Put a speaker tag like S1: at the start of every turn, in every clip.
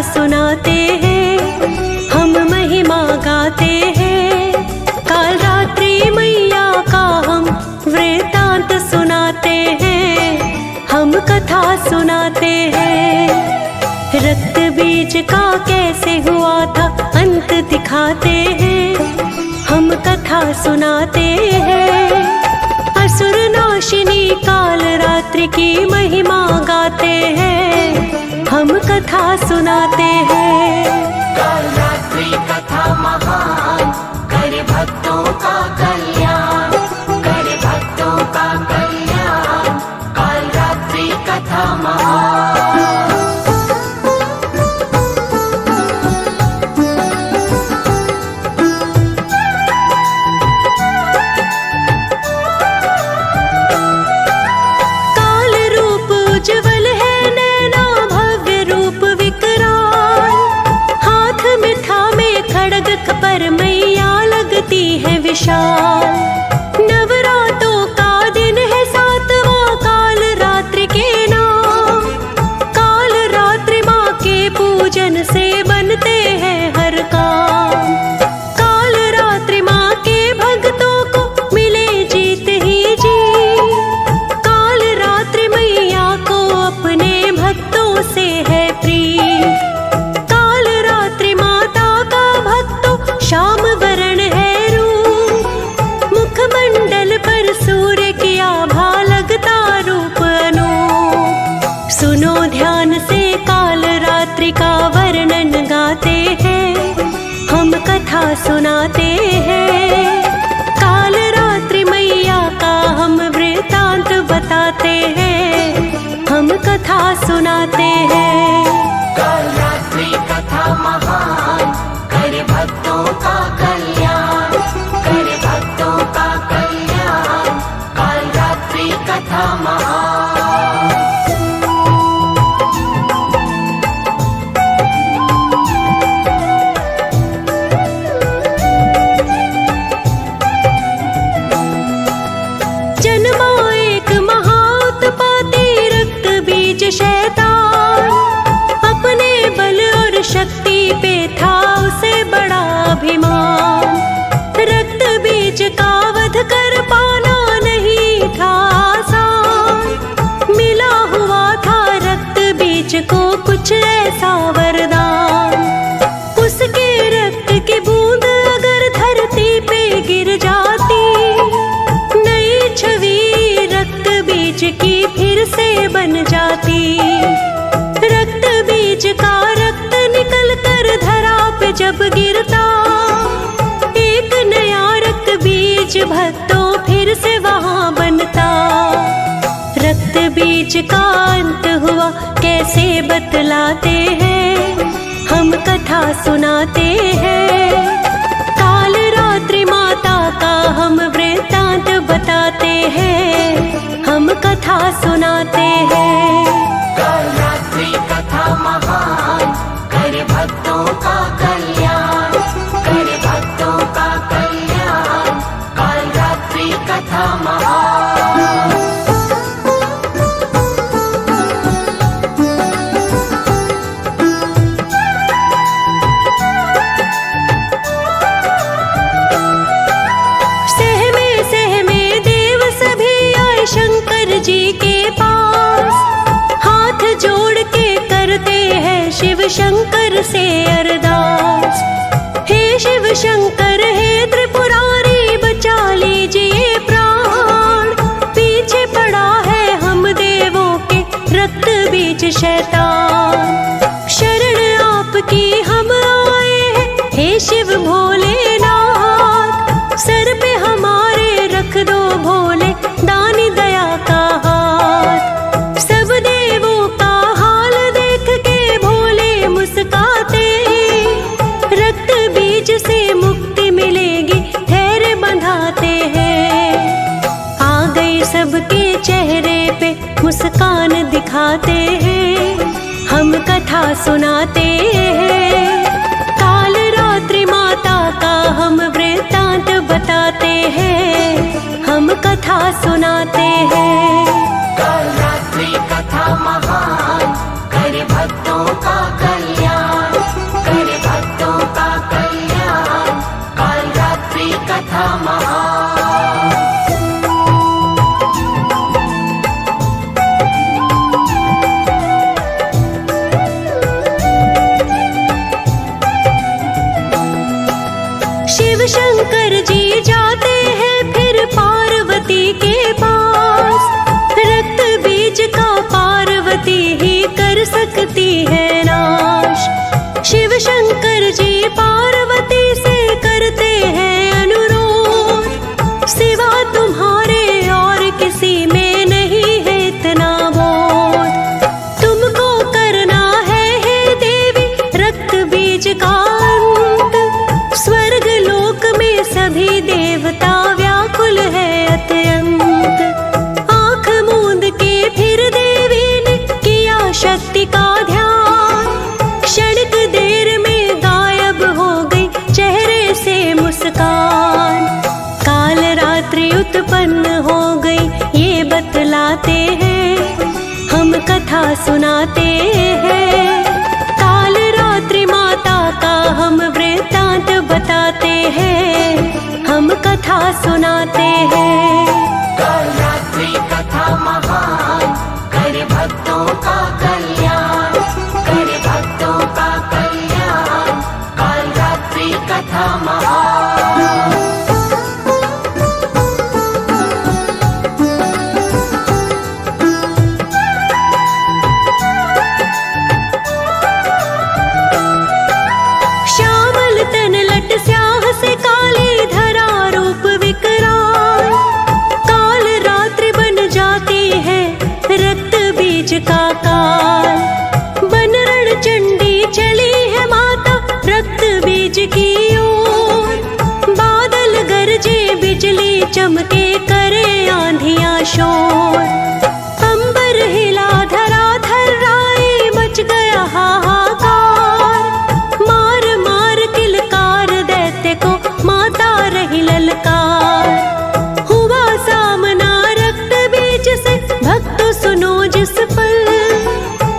S1: सुनाते हैं, हम महिमा गाते हैं। काल रात्रि मैया का हम वृतांत सुनाते हैं, हम कथा सुनाते हैं। रक्त बीज का कैसे हुआ था अंत दिखाते हैं, हम कथा सुनाते हैं। असुर नाशिनी काल रात्रि की महिमा गाते हैं, हम कथा सुनाते हैं।
S2: काल रात्रि कथा महान, करे भक्तों का कल्याण, करे भक्तों का कल्याण। काल रात्रि कथा महान।
S1: नवरात्रों का दिन है 7वां, काल रात्रि के नाम। काल रात्रि माँ के पूजन से बनते हैं हर काम। काल रात्रि माँ के भक्तों को मिले जीत ही जी। काल रात्रि मैया को अपने भक्तों से है प्रिय। काल रात्रि माता का भक्तों श्याम वरण है, मंडल पर सूर्य की आभा लगता रूप अनूप। सुनो ध्यान से काल रात्रि का वर्णन गाते हैं, हम कथा सुनाते हैं। काल रात्रि मैया का हम वृतांत बताते हैं, हम कथा सुनाते हैं।
S2: काल रात्रि कथा महान, करे भक्तों का कल्याण, करे भक्तों का कल्याण। काल रात्रि कथा महान।
S1: जन्मा एक महाउत्पाती रक्त बीज शैतान, अपने बल और शक्ति पे था उसे बड़ा अभिमान। रक्त बीज का वध कर पाना नहीं था आसान, मिला हुआ था रक्त बीज को कुछ ऐसा वरदान। उसके रक्त की बूंद अगर धरती पे गिर जाती, नई छवि रक्त बीज की फिर से बन जाती। रक्त बीज का रक्त निकल कर धरा पे जब गिरता, एक नया रक्त बीज भक्तों फिर से वहां बनता। रक्त बीज का अंत हुआ कैसे बतलाते हैं, हम कथा सुनाते हैं। काल रात्रि माता का हम वृतांत बताते हैं, हम कथा सुनाते हैं।
S2: काल रात्रि कथा महान, करे भक्तों का कल्याण, करे भक्तों का कल्याण। काल रात्रि कथा महान। सहमे देव सभी आए शंकर जी के पास, हाथ जोड़ के करते हैं शिव शंकर से अरदास। हे शिव शंकर हे त्रिपुरारी, बचा लीजिए प्राण, पीछे पड़ा है हम देवों के रक्त बीज शैतान। शरण आपकी हम आए हैं हे शिव भोलेनाथ, सर पे हमारे रख दो भोले दानी दया का हाथ। सब देवों का हाल देख के भोले मुस्काते, रक्त बीज से मुक्ति मिलेगी ठहरे बंधाते हैं। आ गई सबके चेहरे पे मुस्कान दिखाते हैं, हम कथा सुनाते हैं। काल रात्रि माता का हम वृतांत बताते हैं, हम कथा सुनाते हैं। काल रात्रि कथा महान, करे भक्तों का कल्याण,
S3: कथा महान।
S2: शिव शंकर जी जाते हैं फिर पार्वती के पास, रक्त बीज का पार्वती ही कर सकती है नाश। शिव शंकर जी पार्वती से करते हैं अनुरोध, सिवा तुम्हारे और किसी में नहीं है इतना बोध। तुमको करना है हे देवी रक्त बीज का अंत, स्वर्ग लोक में सभी देवता व्याकुल है अत्यंत। आंख मूंद के फिर देवी ने किया शक्ति का ध्यान, क्षणिक देर में गायब हो गई चेहरे से मुस्कान। काल रात्रि उत्पन्न हो गई ये बतलाते हैं, हम कथा सुनाते हैं। काल रात्रि माता का हम वृत्तांत बताते हैं, हम कथा सुनाते हैं।
S3: काल रात्रि कथा महान, करे भक्तों का कल्याण, करे भक्तों का कल्याण। काल रात्रि कथा महान।
S2: श्यामल तन लट स्याह से काली धरा रूप विकराल, काल रात्रि बन जाती है रक्त बीज का काल। बनरण चंडी चली है माता रक्त बीज की ओर, बादल गरजे बिजली चमके करे आंधियां शोर। अंबर हिला धरा थर्राए मच गया हाहाकार, मार मार किलकार दैत्य को माता रही ललकार। हुआ सामना रक्त बीज से भक्त सुनो जिस पल,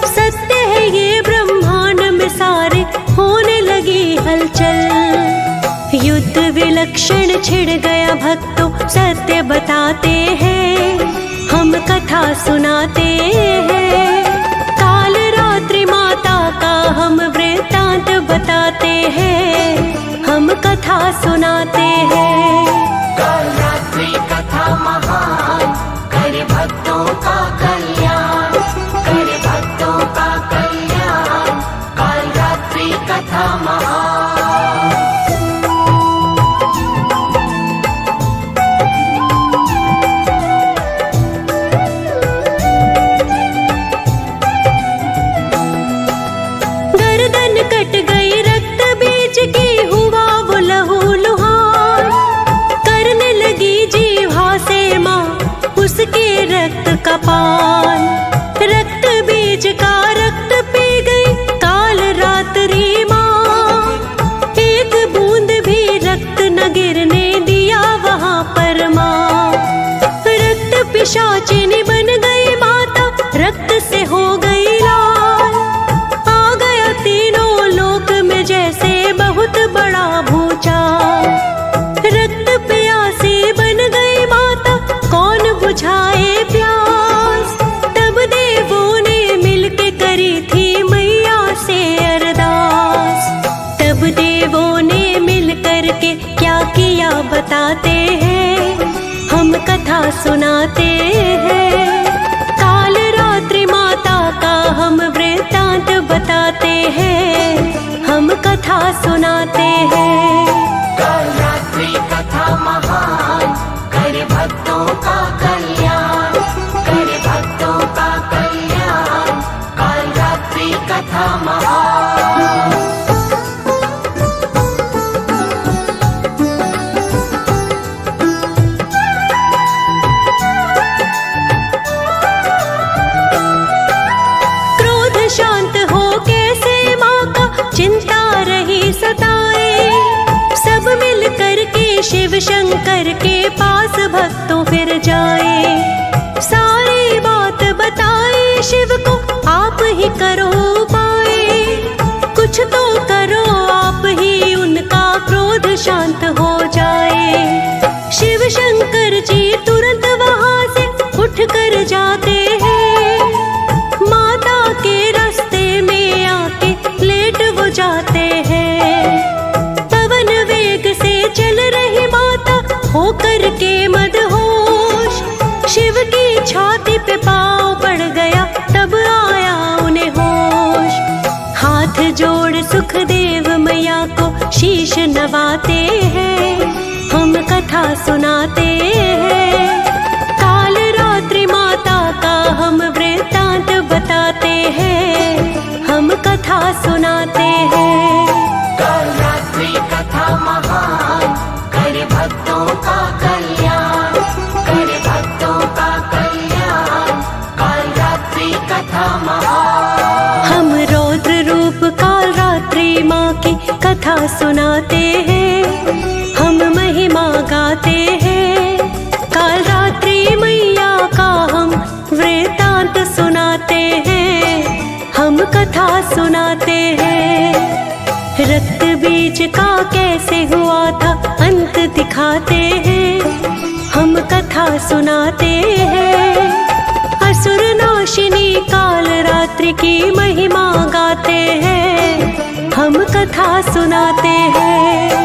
S2: सत्य है ये ब्रह्मांड में सारे होने लगी हलचल। युद्ध विलक्षण छिड़ गया भक्तों सत्य बताते हैं, हम कथा सुनाते हैं। काल रात्रि माता का हम वृत्तांत बताते हैं, हम कथा सुनाते हैं।
S3: काल रात्रि कथा महान, करे भक्तों का कल्याण, करे भक्तों का कल्याण। काल रात्रि कथा महान।
S2: गर्दन कट गई रक्त बीज की, हुआ वो लहू लुहान। करने लगी जीवा से माँ उसके रक्त का पान। रक्त बीज का रक्त पी गई काल रात्रि माँ, एक बूंद भी रक्त न गिरने दिया वहाँ पर माँ। रक्त पिशाचिनी बन गई माता, रक्त से हो गई लाल। आ गया तीनों लोक में जैसे बहुत बड़ा भूचाल। रक्त प्यासी बन गई माता, कौन बुझाए प्यास। तब देवों ने मिलके करी थी मैया से अरदास। तब देवों ने मिल कर के क्या किया बताते हैं, हम कथा सुनाते हैं। काल रात्रि माता का हम वृत्तांत बताते हैं, हम कथा सुनाते हैं।
S3: काल रात्रि कथा महान, करे भक्तों का कल्याण, करे भक्तों का कल्याण। काल रात्रि कथा महान।
S2: क्रोध शांत हो कैसे माँ का चिंता रही सताए। सब मिल कर के शिव शंकर के पास भक्तों फिर जाए। सारी बात बताए शिव को, आप ही करो उपाय। कुछ तो करो आप ही, उनका क्रोध शांत हो जाए। शीश नवाते हैं, हम कथा सुनाते हैं। काल रात्रि माता का हम वृत्तांत बताते हैं, हम कथा सुनाते हैं।
S3: काल रात्रि कथा महान, करे भक्तों का कल्याण, करे भक्तों का कल्याण। काल रात्रि कथा महान।
S2: हम रौद्र रूप काल रात्रि माँ की कथा सुनाते हैं, हम महिमा गाते हैं। काल रात्रि मैया का हम वृत्तांत सुनाते हैं, हम कथा सुनाते हैं। रक्त बीज का कैसे हुआ था अंत दिखाते हैं, हम कथा सुनाते हैं। असुर नाशिनी काल रात्रि की महिमा गाते हैं, हम कथा सुनाते हैं।